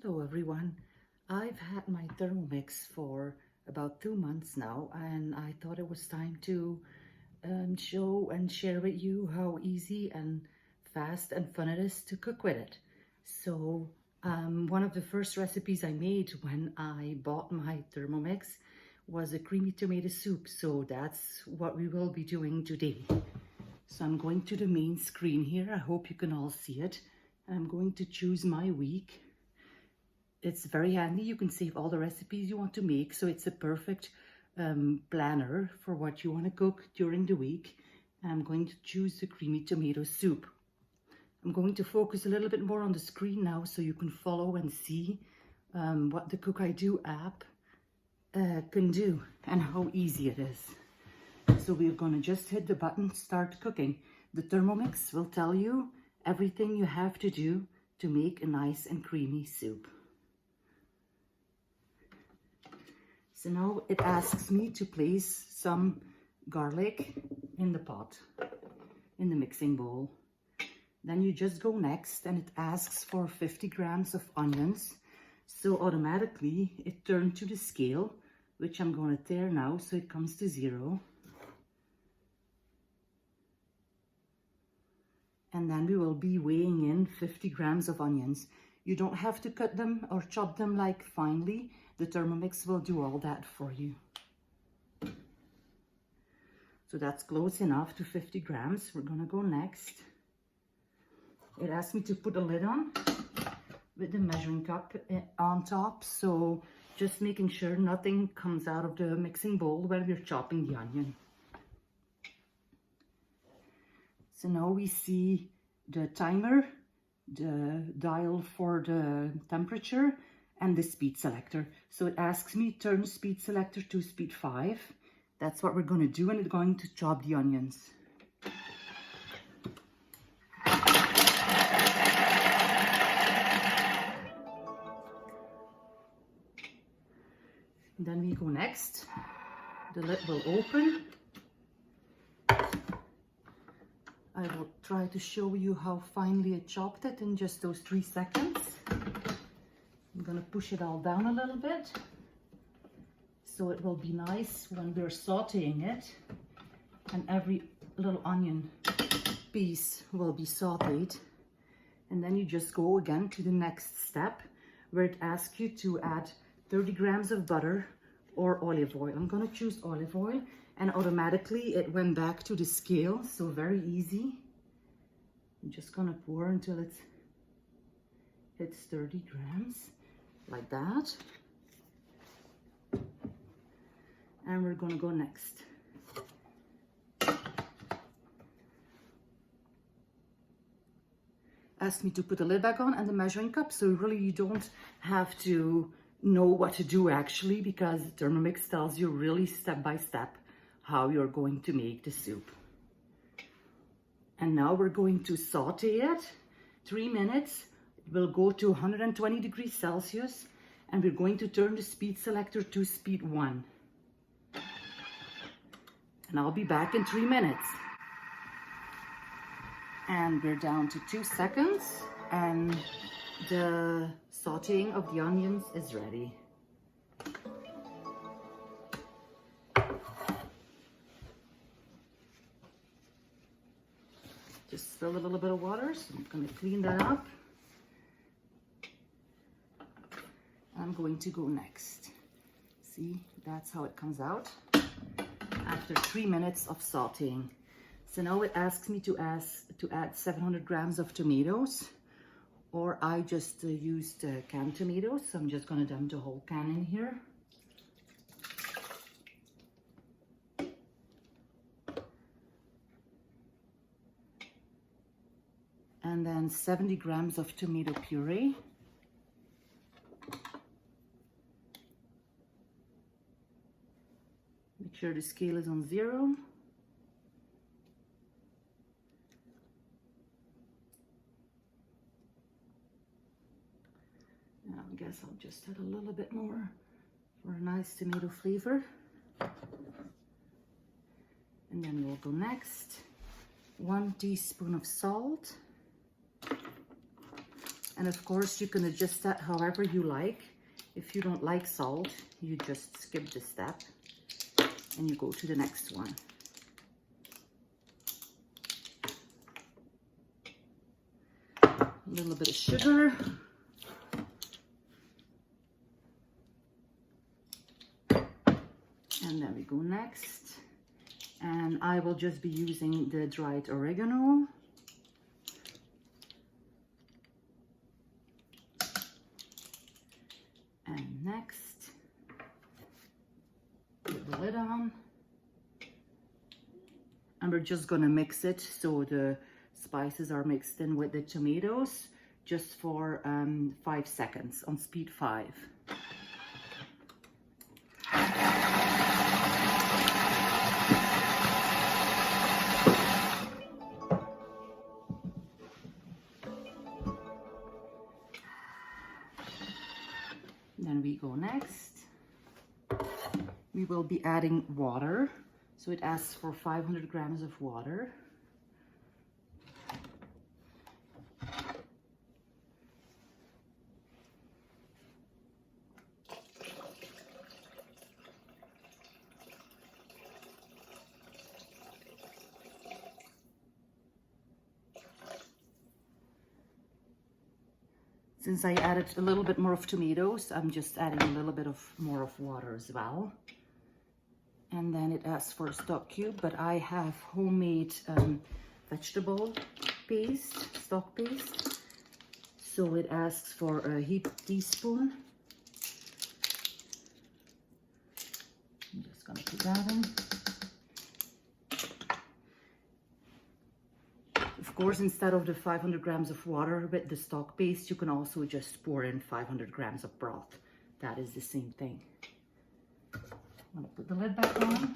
Hello everyone. I've had my Thermomix for about 2 months now, and I thought it was time to show and share with you how easy and fast and fun it is to cook with it. So one of the first recipes I made when I bought my Thermomix was a creamy tomato soup. So that's what we will be doing today. So I'm going to the main screen here. I hope you can all see it. I'm going to choose my week. It's very handy. You can save all the recipes you want to make, so it's a perfect planner for what you want to cook during the week. I'm going to choose the creamy tomato soup. I'm going to focus a little bit more on the screen now so you can follow and see what the Cook I Do app can do and how easy it is. So we're going to just hit the button, start cooking. The Thermomix will tell you everything you have to do to make a nice and creamy soup. So now it asks me to place some garlic in the pot, in the mixing bowl. Then you just go next and it asks for 50 grams of onions. So automatically it turned to the scale, which I'm going to tear now so it comes to 0. And then we will be weighing in 50 grams of onions. You don't have to cut them or chop them like finely. The Thermomix will do all that for you. So that's close enough to 50 grams. We're gonna go next. It asked me to put a lid on with the measuring cup on top. So just making sure nothing comes out of the mixing bowl when we're chopping the onion. So now we see the timer, the dial for the temperature, and the speed selector. So it asks me turn speed selector to speed 5. That's what we're going to do, and it's going to chop the onions. And then we go next. The lid will open. I will try to show you how finely I chopped it in just those 3 seconds. I'm gonna push it all down a little bit so it will be nice when we're sauteing it, and every little onion piece will be sauteed. And then you just go again to the next step where it asks you to add 30 grams of butter or olive oil. I'm gonna choose olive oil, and automatically it went back to the scale, so very easy. I'm just gonna pour until it's 30 grams. Like that. And we're gonna go next. Asked me to put the lid back on and the measuring cup, so really you don't have to know what to do actually, because Thermomix tells you really step by step how you're going to make the soup. And now we're going to saute it 3 minutes. We'll go to 120 degrees Celsius, and we're going to turn the speed selector to speed 1. And I'll be back in 3 minutes. And we're down to 2 seconds, and the sauteing of the onions is ready. Just spill a little bit of water, so I'm going to clean that up. I'm going to go next. See, that's how it comes out after 3 minutes of sauteing. So now it asks me to add 700 grams of tomatoes, or I just used canned tomatoes, so I'm just going to dump the whole can in here. And then 70 grams of tomato puree. Make sure the scale is on 0. Now I guess I'll just add a little bit more for a nice tomato flavor. And then we'll go next. 1 teaspoon of salt. And of course, you can adjust that however you like. If you don't like salt, you just skip the step and you go to the next one. A little bit of sugar. And then we go next. And I will just be using the dried oregano. And next, put the lid on. And we're just gonna mix it so the spices are mixed in with the tomatoes just for 5 seconds on speed 5. Then we go next. We will be adding water. So it asks for 500 grams of water. Since I added a little bit more of tomatoes, I'm just adding a little bit more of water as well. And then it asks for a stock cube, but I have homemade vegetable paste, stock paste. So it asks for a heaped teaspoon. I'm just gonna put that in. Of course, instead of the 500 grams of water with the stock paste, you can also just pour in 500 grams of broth. That is the same thing. I'm gonna put the lid back on.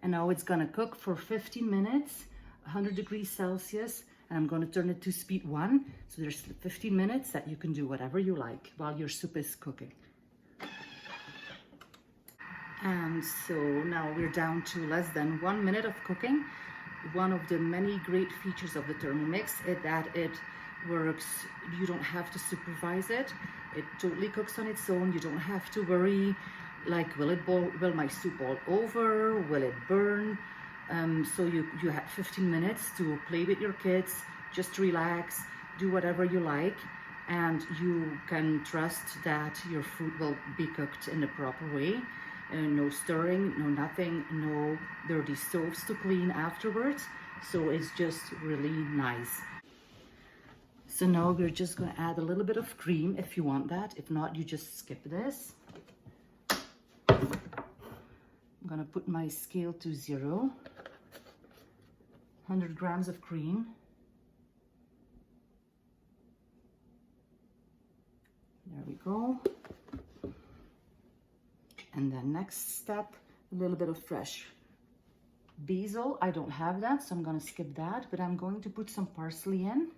And now it's gonna cook for 15 minutes, 100 degrees Celsius, and I'm gonna turn it to speed 1. So there's 15 minutes that you can do whatever you like while your soup is cooking. And so now we're down to less than 1 minute of cooking. One of the many great features of the Thermomix is that it works, you don't have to supervise it. It totally cooks on its own. You don't have to worry, like, will my soup boil over? Will it burn? So you have 15 minutes to play with your kids, just relax, do whatever you like, and you can trust that your food will be cooked in the proper way. No stirring, no nothing, no dirty stoves to clean afterwards. So it's just really nice. So now we're just going to add a little bit of cream if you want that. If not, you just skip this. I'm going to put my scale to 0. 100 grams of cream. There we go. And then next step, a little bit of fresh basil. I don't have that, so I'm going to skip that, but I'm going to put some parsley in.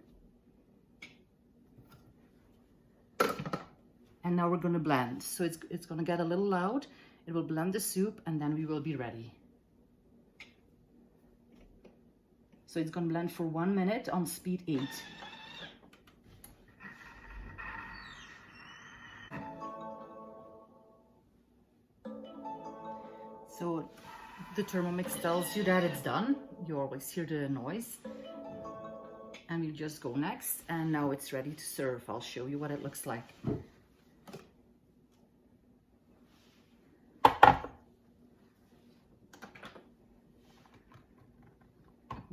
And now we're going to blend. So it's going to get a little loud. It will blend the soup, and then we will be ready. So it's going to blend for 1 minute on speed 8. So the Thermomix tells you that it's done. You always hear the noise. And we just go next. And now it's ready to serve. I'll show you what it looks like.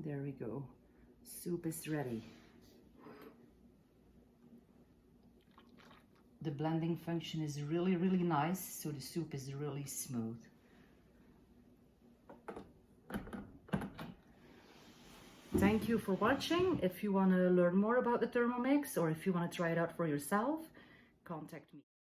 There we go. Soup is ready. The blending function is really, really nice. So the soup is really smooth. Thank you for watching. If you want to learn more about the Thermomix or if you want to try it out for yourself, contact me.